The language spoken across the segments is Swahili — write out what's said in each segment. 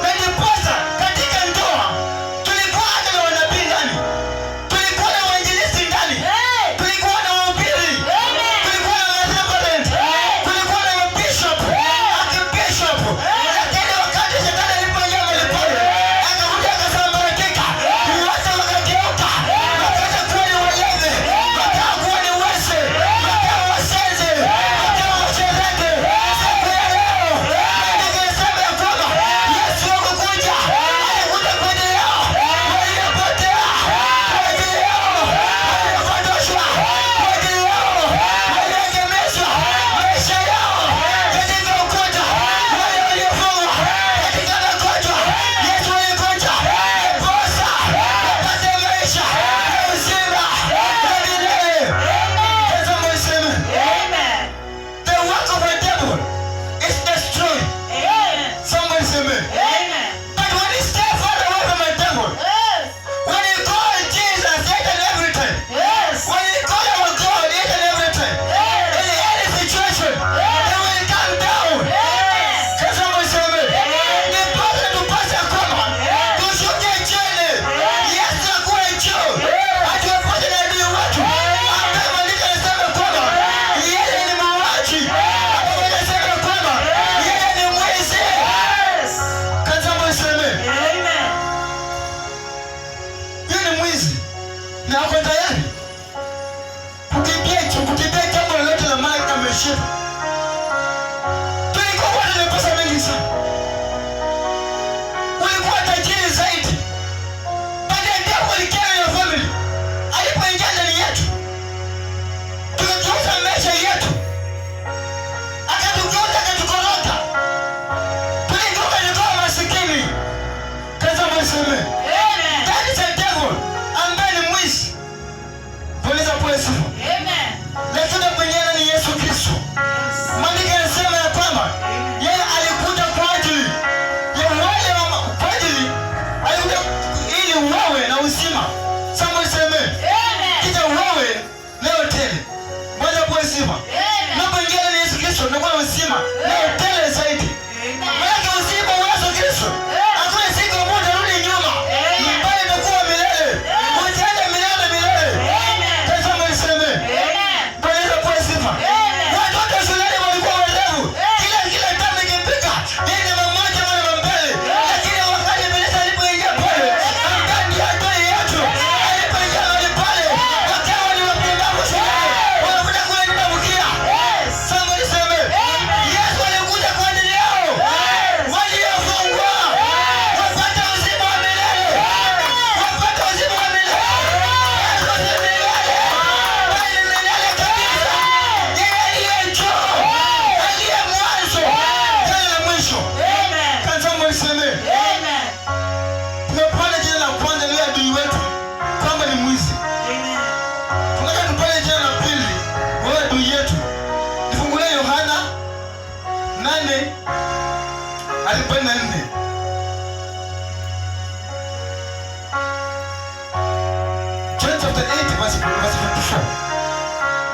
Na ndiposa katika ndoa tulikuwa hata na wanabii ndani, tulikuwa na wainjilisti ndani, tulikuwa na wahubiri, tulikuwa na reverend, tulikuwa na bishop, archbishop. Lakini wakati shetani alipoingia mahali pale, akakuja akasambaratika, wote wakageuka, wakaanza kuwa ni walevi, wakawa kuwa ni wezi, wakawa wasenzi, wakawa washerati. Siku ya leo maandiko yanasema ya kwamba Yesu hakukuja, alikuja kwa ajili yao waliopotea, kwa ajili yao waliopotoshwa, kwa ajili yao walioegemezwa maisha yao katika ukuta, wale waliofungwa katika magonjwa. Yesu alikuja ndiposa wapate maisha ya uzima wa milele. Tazama useme, the work of the devil is destroyed. Someone say amen. But when you stay far away from the devil, when you call Jesus each and every time, when you call our God each and every time, in any situation, he will come down. Can someone say amen? Ndiposa tupase kwamba tushuke chini, Yesu akuwe juu, atuepushe na adui wetu ambaye maandiko yanasema kwamba yeye ni muuaji, ambaye yanasema kwamba yeye ni mwizi. Can someone say amen? Yeye ni mwizi na ako tayari kukimbia jambo lolote la mali ameshinda. Tulikuwa watu wenye pesa mengi sana, ulikuwa tajiri zaidi, but the devil came in your family. Alipoingia ndani yetu, tukageuza maisha yetu, akatugeuza, akatukoroga, tuligeuka tukawa masikini. Can someone say amen? That is the devil ambaye ni mwizi. Tuliza pole sifa. Lakini mwenyewe ni Yesu Kristo. Maandiko yanasema ya kwamba yeye alikuja kwa ajili ya wale kwa ajili alikuja ili wawe na uzima. Someone say amen. Kisha wawe leo tele. Moja kwa sifa. Unapoingia ni Yesu Kristo unakuwa na uzima leo tele zaidi. Maana uzima wa Yesu Kristo hakuna siku moja rudi nyuma. Mbali itakuwa milele. Utaenda milele milele. Someone say amen. Bwana kwa sifa. Watoto shuleni walikuwa warefu. Kila tamu ikipika, yeye mmoja wale mbele. Lakini wakati Yesu alipoingia pale, ndani ya adui yetu, alipoingia pale, wakawa ni wapumbavu shuleni. Wanakuja kuendabukia. Somebody say amen. Yesu alikuja kwa ajili yao. Waliofungwa wapate uzima wa milele. Wapate uzima wa milele. Yesu ni milele. Bali milele kabisa. Yeye aliye juu, aliye mwanzo, tena na mwisho. Can someone say amen? Tumepanda jina la kwanza lile adui wetu kwamba ni mwizi. Tunataka tupande jina la pili, wewe adui yetu. Nifungulie Yohana 8:44. John chapter 8 verse 54.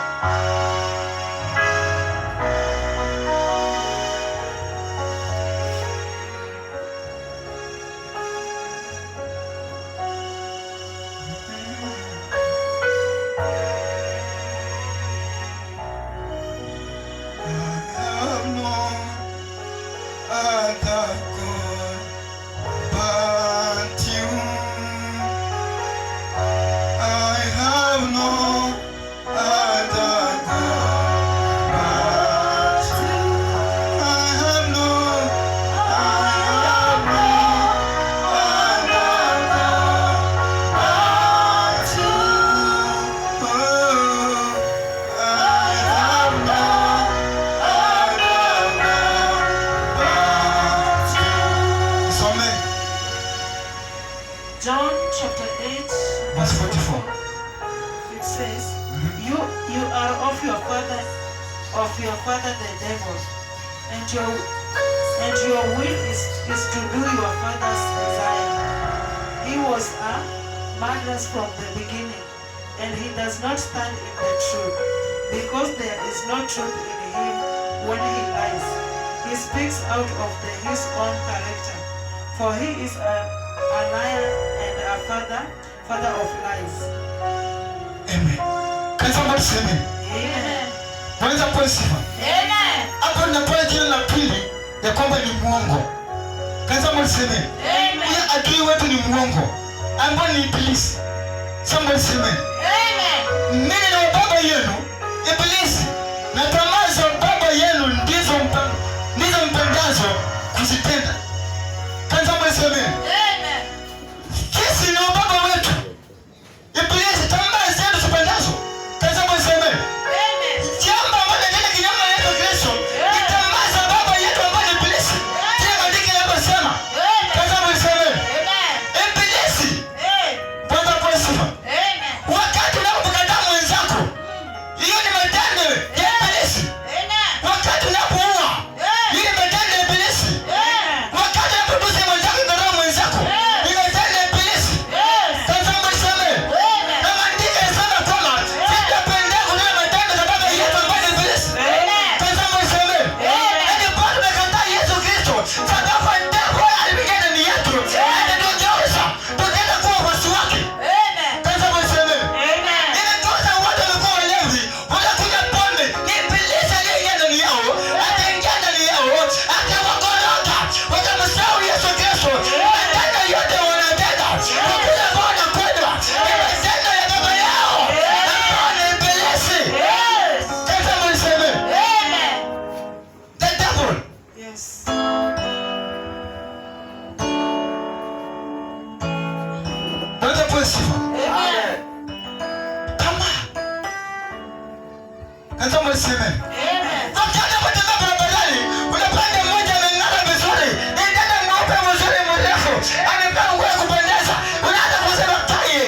John chapter 8 Verse 44. it says, you are of your father the devil, and your will is to do your father's desire. He was a murderer from the beginning, and he does not stand in the truth, because there is no truth in him. When he lies, He speaks out of his own character, for he is a liar and a father of lies. Amen. Can somebody say amen? Amen. Wanaweza kuwa sifa. Amen. Hapo ninapata jina la pili ya kwamba ni muongo. Can somebody say amen? Amen. Huyu adui wetu ni muongo, ambaye ni ibilisi. Somebody say amen. Amen. Nini na baba yenu ibilisi, na tamaa za baba yenu ndizo mpendazo kuzitenda. Can somebody say amen? Amen. Sisi ni baba wetu ibilisi, tamaa zetu zipendazo. Can somebody say amen? Amen. Jambo ambalo linatenda kinyume na Yesu Kristo ni tamaa za baba yetu ambaye ni ibilisi. Kile maandiko yanasema. Can somebody say amen? Ibilisi. Bwana kwa sifa. Wakati unapomkataa mwenzako, hiyo ni matendo ya ibilisi. Wakati unapoua, hiyo ni matendo ya ibilisi. Wakati unapotusi mwenzako, dharau mwenzako, ni matendo ya ibilisi. Can somebody say amen? Na maandiko yanasema kwamba sitapenda kunena matendo ya baba yetu ambaye ni ibilisi. Can somebody say amen? Yaani bado tunakataa Yesu Kristo, sababu ndipo alipigana ndani yetu, atatugeuza tukaenda kuwa wafuasi wake. Can somebody say amen? Nimegeuza watu wamekuwa walevi, wanakunywa pombe, ni ibilisi aliyeingia ndani yao, ataingia ndani yao, atawakoroga, watamsahau Yesu Kristo. Matendo yote wanatenda, wakule ambao wanakwenda, ni matendo ya baba yao, ambao ni ibilisi. Can somebody say amen? The devil. Yes. Wanaweza kuwa sifa. Tamaa. Can somebody say amen? Wakati unapotembea barabarani, unapanda mmoja ameng'ara vizuri, ni dada mweupe mzuri mrefu, amevaa nguo ya kupendeza, unaanza kusema tai,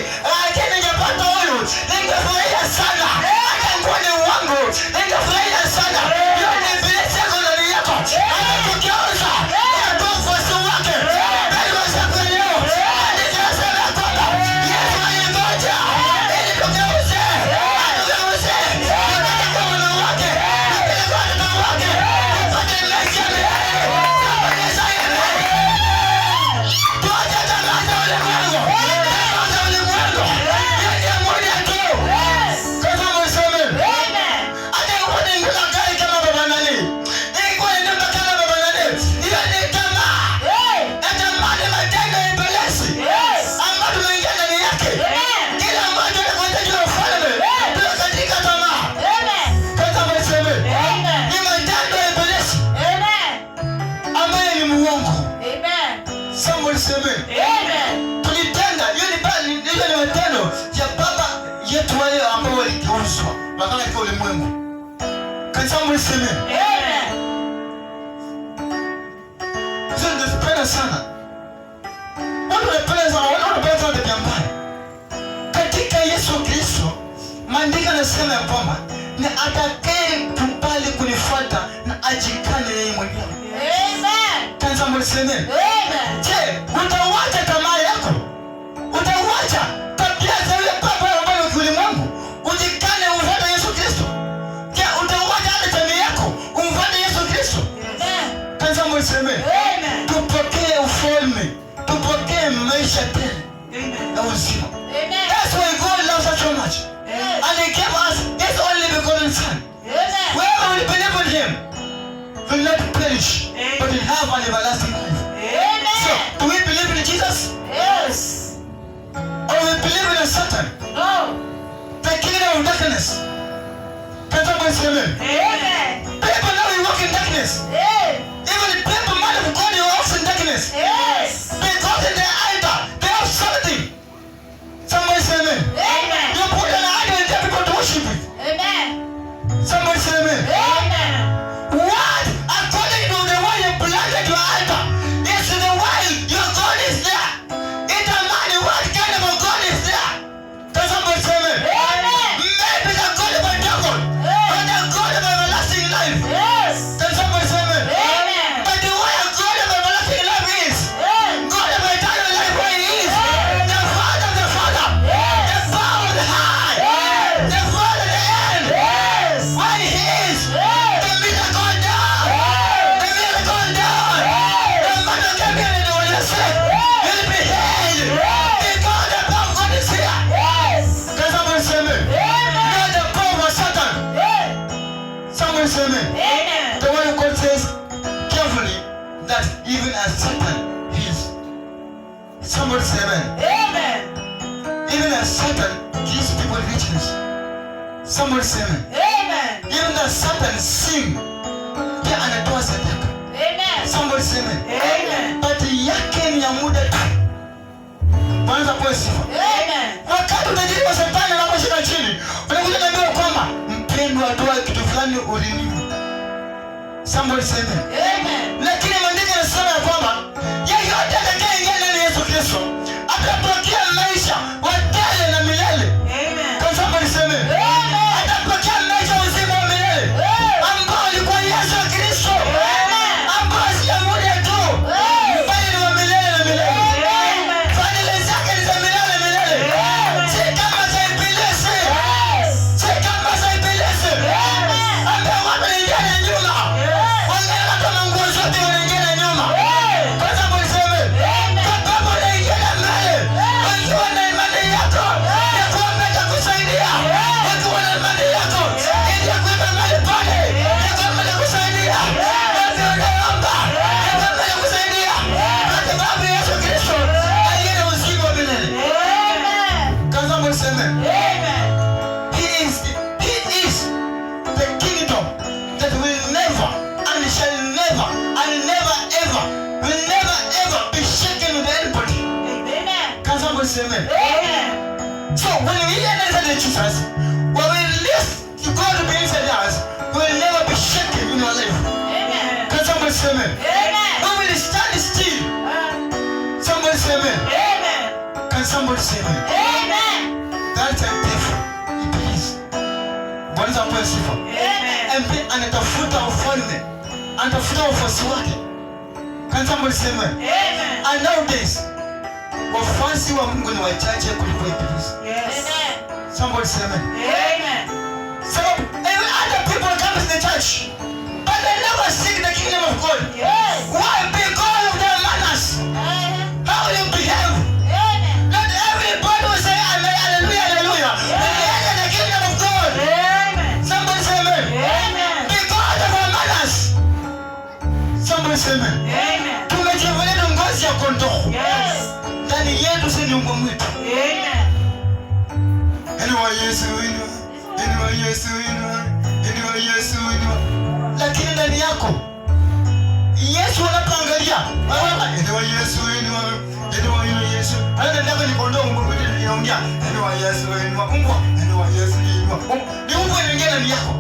lakini ningepata huyu, ningefurahia sana. Hata nguo ni wangu, ningefurahia sana. Hiyo ni ibilisi yako ndani yako, anakugeuza, unakuwa mfuasi wake. Bali kwa siku ya leo, maandiko yanasema kwamba Yesu alingoja ili tugeuze, atugeuze, tupate kuwa wanawake, tupate kuwa watoto wake, tupate maisha milele. Somebody say amen. Tuache tamaa za ulimwengu, tamaa za ulimwengu. Hiyo ni amri ya tu. Can somebody say amen? Hata ilikuwa ni nguzo kali kama baba nani, ilikuwa ni nyumba kama baba nani. Hiyo ni tamaa. Na tamaa ni matendo ya ibilisi ambayo tumeingia ndani yake. Kila mmoja anakuhitaji ufalme, tuko katika tamaa. Can somebody say amen? Ni matendo ya ibilisi ambaye ni muongo. Somebody say amen. Tulitenda, hiyo ni matendo ya baba yetu wale ambao waligeuzwa wakawa katika ulimwengu. Can somebody say amen? Sio ndio sana. Watu wanapenda sana tabia mbaya. Katika Yesu Kristo, maandiko yanasema ya kwamba ni atakaye kubali kunifuata na ajikane yeye mwenyewe. Can somebody say amen? Je, utawacha tamaa yako? Utawacha tabia za yule baba ambaye ni ulimwengu? Ujikane umfuate Yesu Kristo? Je, utawacha hata jamii yako umfuate Yesu Kristo? Can somebody say amen? Tupokee ufalme, tupokee maisha tele na uzima. That's why God loves us so much. And He gave us His only begotten Son. Whoever will believe in Him will not perish, but will have an everlasting life. So, do we believe in Jesus? Or we believe in Satan, the kingdom of darkness? Can somebody say amen? People now we walk in darkness. Even the people, man of God, you walk in darkness. Because in their idol, they have something. Somebody say amen. You put an idol and tell people to worship it. Somebody say amen. What? According to the way you planted your idol, is the way your God is there. It doesn't matter what kind of a God is there. Can somebody say amen? Maybe the God of a devil, or the God of everlasting life. Can somebody say amen? as Satan is. Somebody say amen. Amen. Even as Satan gives people richness. Somebody say amen. Amen. Even as Satan sin, pia anatoa sadaka. Amen. Somebody say amen. Amen. But yake ni ya muda tu. Bwana kwa sifa. Amen. Wakati utajiri wa Shetani anaposhika chini, unakuja naambiwa kwamba mpendwa, toa kitu fulani ulinimu. Somebody say amen. Amen. Lakini maandiko yanasema ya kwamba yeyote atakayeingia ndani ya Yesu Kristo atapokea maisha watele na milele. Amen. Can somebody say amen? Amen. Atapokea maisha uzima wa milele ambao alikuwa Yesu Kristo, ambao si ya muda tu, bali ni wa milele na milele. Fadhili zake ni za milele na milele. Si kama za ibilisi. Si kama za ibilisi. Ambao wameingia na nyuma. Wangana kama nguo zote wanaingia na nyuma. Kwa sababu niseme, sababu unaingia na mbele. Wakiwa na imani yako, ya kwamba itakusaidia. Wakiwa na imani yako, ili ya kwamba mahali pale, ya kwamba itakusaidia. Wapi unaomba, ya kwamba itakusaidia. Kwa sababu Yesu Kristo, aliye na uzima wa milele. Kwa sababu niseme, He is the kingdom that will never and shall never and never ever will never ever be shaken with anybody. Can somebody say amen? So when we enter the Jesus, when we live to God to be inside us, we will never be shaken in our life. Can somebody say amen? When we stand still, somebody say amen. Can somebody say amen? That's a devil. Iblis. Bwana apewe sifa. Anatafuta ufalme, anatafuta wafuasi wake. Can somebody say amen? And nowadays, wafuasi wa Mungu ni wachache kuliko Ibilisi. Somebody say amen. So, other people come to the church, but they never seek the kingdom of God. Why? Because of their manners. How you behave. Not everybody will say amen, hallelujah, hallelujah. When they enter the kingdom of God, somebody say amen. Because of our manners. Somebody say amen. Tumejivunia ngozi ya kondoo. Ndani yetu si nyumba mwitu. Inua Yesu, inua Yesu, inua Yesu. Lakini ndani yako Yesu anapoangalia, inua Yesu, inua Yesu. Hata ndani ni kondoo mbwa inaongea, inua Yesu, inua mbwa, inua Yesu, inua. Ni mbwa inaingia ndani yako.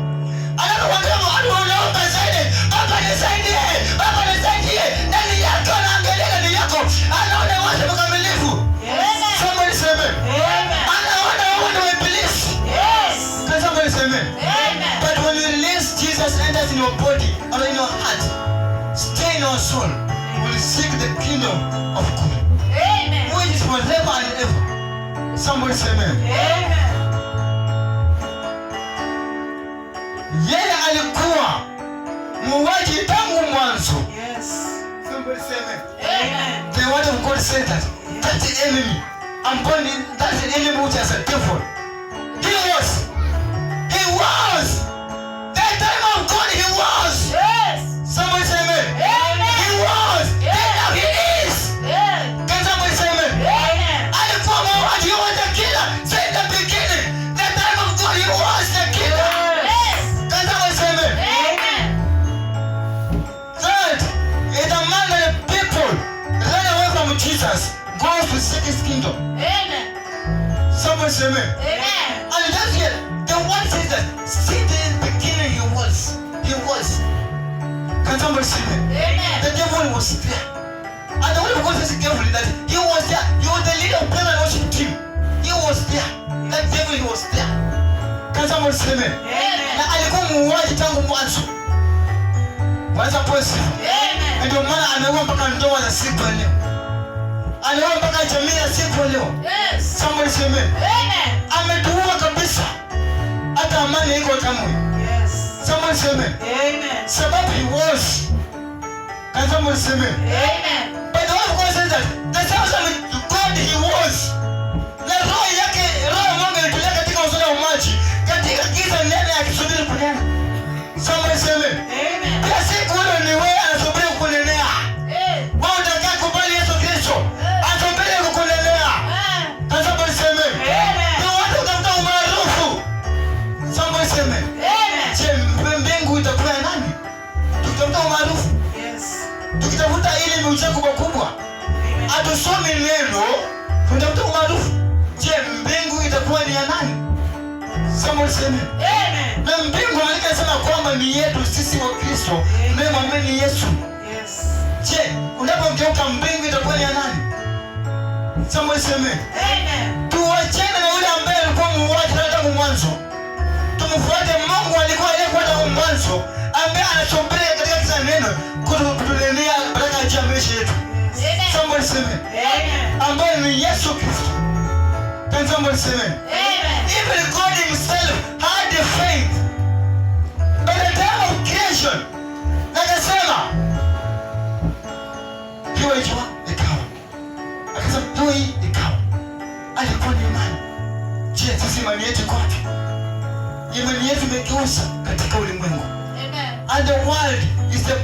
Anapoangalia watu wanaomba zaidi, Baba nisaidie, Baba nisaidie. Ndani yako anaangalia ndani yako, anaona watu mkamilifu. Somebody say amen. Anaona watu wa Ibilisi. Can somebody say amen? But when you release Jesus enters in your body or in your heart, stay in your soul, you will seek the kingdom of God, which is forever and ever. Somebody say amen. Yeye alikuwa muuaji tangu mwanzo. Somebody say amen. The word of God said that the enemy, that enemy which is a devil, he was. The time of God, he was. Somebody say amen. He was. Then now he is. Can somebody say amen? Alikuwa muuaji, he was the killer. Say in the beginning, the time of God, he was the killer. Can somebody say amen? Third, is the man that the people run away from Jesus, goes to seek his kingdom. Somebody say amen. And that's it. The one says that, see in the beginning he was. Can somebody say amen? The devil was there. And the word of God says carefully that he was there. He was the leader of prayer and worship team. He was there. That devil, he was there. Can somebody say amen? Na alikuwa muuaji tangu mwanzo. Wacha posi. Ndio maana anaua mpaka ndoa za siku leo. Anaua mpaka jamii ya siku leo. Somebody say amen. Ametuua kabisa. Hata amani iko kamwe. Somebody say amen. Sababu he was. Can somebody say amen? But the word of God says that the same God he was. Na roho yake, roho Mungu ilitulia katika uzuri wa maji, katika giza nene akisubiri kunena. Somebody say amen. Pia siku ile ni wewe anasubiri kunenea. Wao kuchagua. Atusomi neno tunatafuta umaarufu. Je, mbingu itakuwa ni ya nani? Somebody say amen. Amen. Na mbingu anasema kwamba ni yetu sisi wa Kristo, tunayemwamini Yesu. Yes. Je, unapogeuka mbingu itakuwa ni ya nani? Somebody say amen. Amen. Tuachane na yule ambaye alikuwa muuaji tangu mwanzo. Tumfuate Mungu alikuwa tangu mwanzo, ambaye anasubiri katika kila neno kutuletea baraka ya maisha yetu. Somebody say amen. Amen. Ambaye ni Yesu Kristo. Can somebody say amen? Amen. Even God himself had the faith. By the time of creation, akasema hiyo ikawa ikawa. Akasema hiyo ikawa. Alikuwa ni imani. Je, sisi imani yetu iko wapi? Imani yetu imegeuza katika ulimwengu. Amen. And the world is the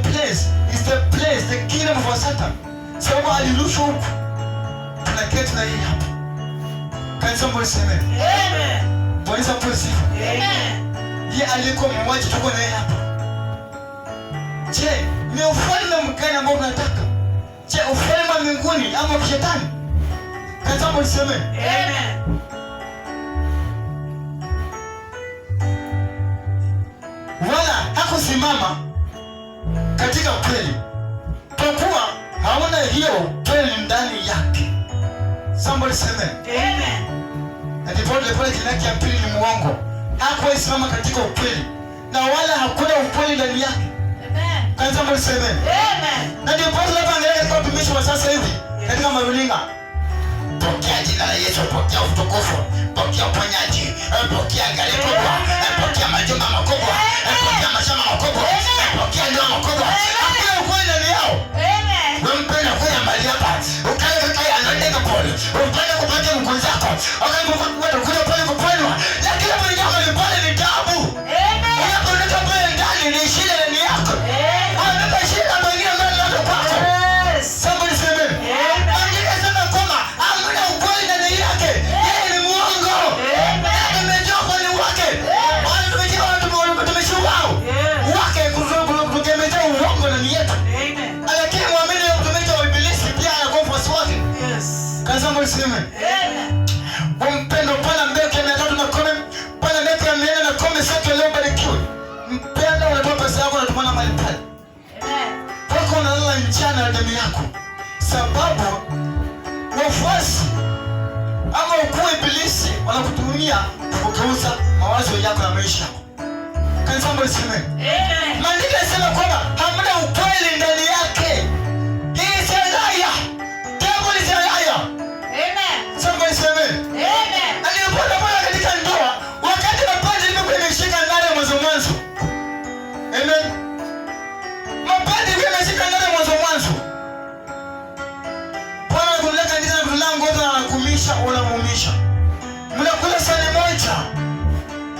place, the kingdom of Satan. Sababu alirushwa huku. Tunaketi na yeye hapa. Can somebody say amen? Amen. Bwana asifiwe. Amen. Yeye alikuwa mmoja, tuko naye hapa. Je, ni ufalme mgani ambao unataka? Je, ufalme wa mbinguni ama wa shetani? Can somebody say amen? Amen. Wala hakusimama katika kweli, kwa kuwa haona hiyo kweli ndani yake. Somebody say amen. Amen. Na ndipo pale jina yake ya pili ni muongo. Hakuwahi simama katika ukweli, na wala hakuna ukweli ndani yake. Amen. Can somebody say amen? Amen. Na ndipo tunapoangalia katika utumishi wa sasa hivi katika maruninga, pokea jina la Yesu, pokea utukufu, pokea uponyaji, pokea gari kubwa, pokea majumba makubwa, pokea mashamba makubwa, pokea ndoa makubwa. Hakuna ukweli ndani yao. Amen. Wewe mpenda kuja mahali hapa, ukae katika anataka pole, upende kupata mkono zako, ukae kuja pale kuponywa, lakini hapo ni jambo pale ni taabu. Amen. Unapoleta pale ndani ni shida ndani yako. Amen. Unabeba shida ndani yako kwako. Yes. Somebody say amen. Amen. Andika sana kwamba hamna ukweli ndani yake. Yeye ni muongo. Amen. Amejua kweli wake. Wale tumejua tumeshi wao. Yes. Wake kugemeza uongo ndani yetu. Amen. Lakini muamini wa mtumishi wa Ibilisi pia anakuwa mfuasi wake. Yes. Can somebody say amen? Amen. Mpendo pana mbeke 300 na kome, pana mbeke 400 na kome, sasa leo barikiwe. Mpendo unatoa pesa yako na tumana mahali pale. Amen. Wako unalala mchana na damu yako. Sababu wafuasi ama ukuu Ibilisi wanakutumia kugeuza mawazo yako na maisha yako. Can somebody say amen? Amen. Maandiko yanasema kwamba hamna ukweli ndani yake. He is a liar. Devil is a liar. Amen. Somebody say amen. Amen. Alipata moyo katika ndoa wakati mapenzi ilikuwa imeshika ndani mwanzo. Amen. Mapenzi ilikuwa imeshika ndani mwanzo. Bwana anakuleta kanisa na kulango na anakumisha unamumisha. Mnakula sani moja.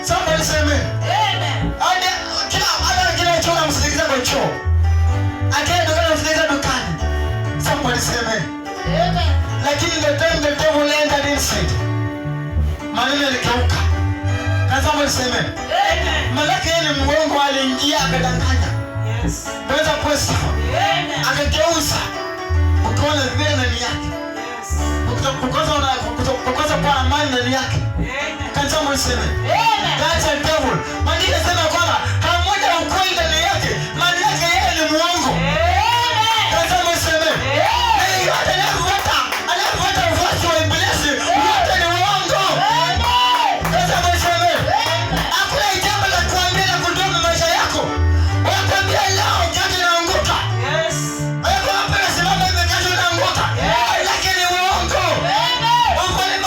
Somebody say amen. Amen. Kila choo msikiliza kwa choo. Akaenda dukani msikiliza dukani. Somebody say amen. Amen. Lakini the time the devil entered inside, maneno yaligeuka. Can somebody say amen? Amen. Malaki yeye ni muongo, aliingia akadanganya. Yes. Bwana pesa. Amen. Akageuza. Ukaona vile ndani yake. Yes. Kukosa kwa amani ndani yake. Amen. Can somebody say amen? Amen. That's a devil. Maandiko yanasema kwamba hamna ukweli ndani yake. Maana yake yeye ni muongo. Amen. Can somebody say amen? Na yote anafuata ufuasi wa Ibilisi, wote ni uongo. Amen. Can somebody say amen? Amen. Hakuna jambo la kuambia na kudumu maisha yako. Wakwambia leo kesho inaanguka. Yes. Hapo hapo simama hivi kesho inaanguka. Lakini ni uongo. Amen. Ufalme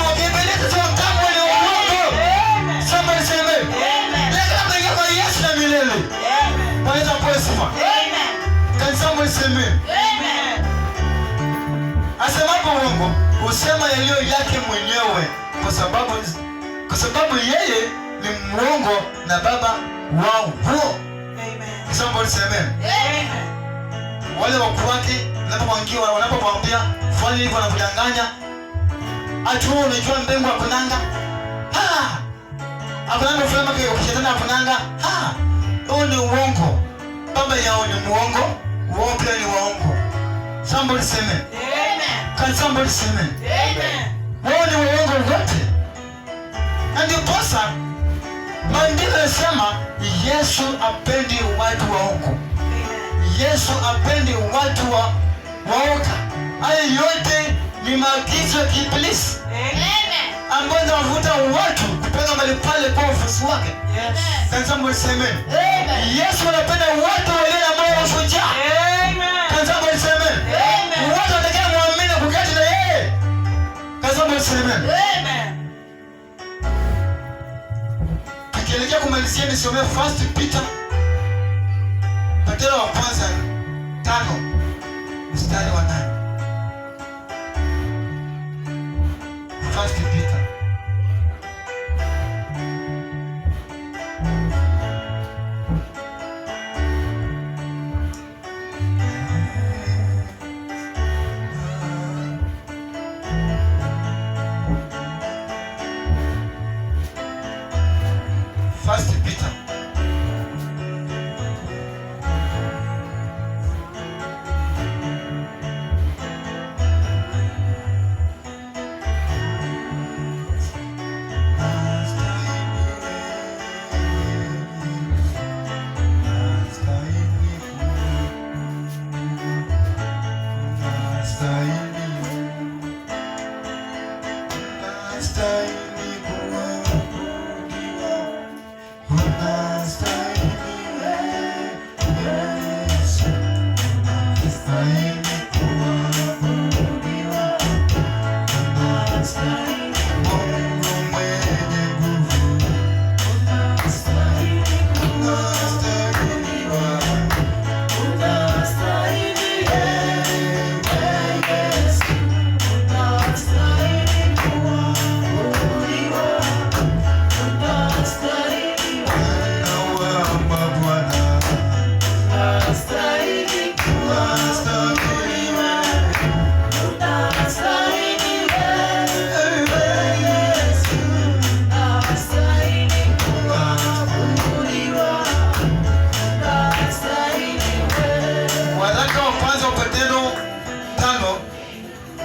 wa Ibilisi sio kama ni uongo. Amen. Somebody say amen. Amen. Lakini hapo ingekuwa Yesu na milele. Amen. Bwana asifiwe. Amen. Can somebody say amen? Amen. Asemapo uongo, husema yaliyo yake mwenyewe kwa sababu yeye ni muongo na baba wao huo. Amen. Somebody say amen. Amen. Wale wakuu wake wanapomwambia fanya hivyo wanakudanganya. Ati wewe unajua mbingu hakunanga. Hakunanga fulani kwa shetani hakunanga. Huo ni uongo. Baba yao ni muongo, wao pia ni waongo. Somebody say amen. Amen. Can somebody say amen? Amen. Wao ni waongo wote. Na ndiposa maandiko yanasema Yesu apendi watu waongo. Yesu apendi watu waoga. Haya yote ni maagizo ya Ibilisi. Ambayo anavuta watu kupeleka mahali pale kwa ofisi wake. Yes. Can somebody say amen? Yesu anapenda watu walio na moyo wa shujaa. Can somebody say amen? Watu watakaomwamini kuketi na yeye. Can somebody say amen? Tukielekea kumalizia nisomee 1 Peter Petro wa kwanza 5 mstari wa 8. 1 Peter.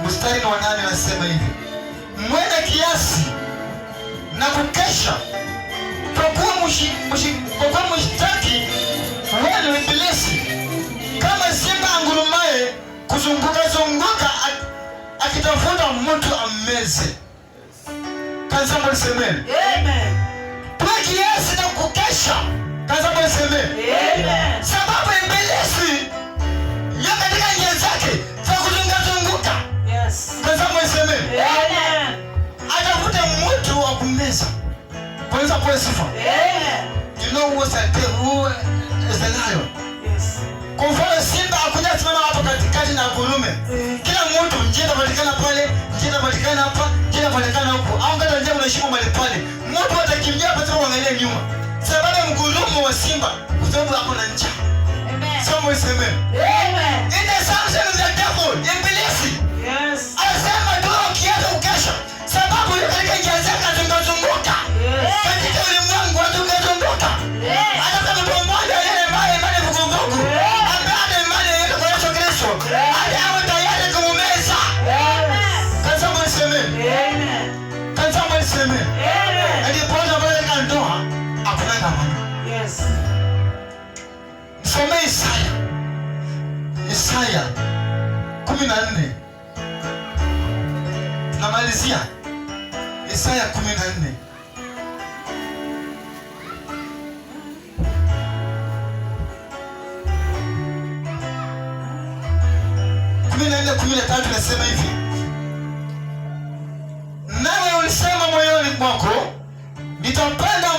Mstari wa 8 anasema hivi: mwende kiasi na kukesha, kwa kuwa mshtaki wenu Ibilisi kama simba angurumaye kuzunguka akitafuta mtu ammeze. Can somebody say amen? Kwa kiasi na kukesha. Can somebody say amen? Sababu Ibilisi yuko katika njia zake za kuzunguka. Can somebody say amen? Atafuta mtu wa kummeza. Kwanza kwa sifa. You know who is the lion? Kwa mfano simba akuja simama hapa katikati na ngurume. Kila mtu njia inapatikana pale, njia inapatikana hapa, njia inapatikana huko. Au ngata njia unashika mahali pale. Mtu atakimbia hapa tu kuangalia nyuma. Sababu mgurumo wa simba kwa sababu hapo na njaa. Somebody say amen. In the samson of the devil, Ibilisi. Anasema tu ukianza ukesha. Sababu yuko katika njia zake zungazunguka. Katika ulimwengu azungazunguka. Anataka mtu mmoja yeye mbaya mbaya vuguvugu. Ambaye imani yake kwa Yesu Kristo. Awe tayari kumumeza. Can somebody say amen? Can somebody say amen? Hadi pale pale kana ndoa hakuna kama. Some Isaya 14. Tunamalizia Isaya 14. Nasema hivi: nawe ulisema moyoni mwako nitampenda